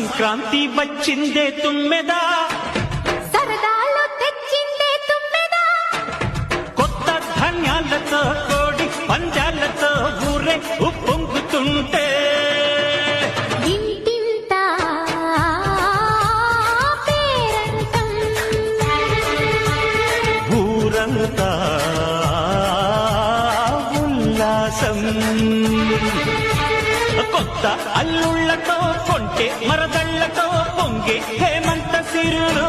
సంక్రాంతి వచ్చిందే తుమ్మెదా, సరదాలు తెచ్చిందే తుమ్మెదా, కొత్త ధాన్యాలతో కోడి పంజాలతో ఊరే ఉప్పొంగుతుంటే ఇంటింటా పేరంటం, ఊరంతా ఉల్లాసం. కొత్త అల్లుళ్లతో కొంటే మరదళ్లతో పొంగే హేమంత సిరులు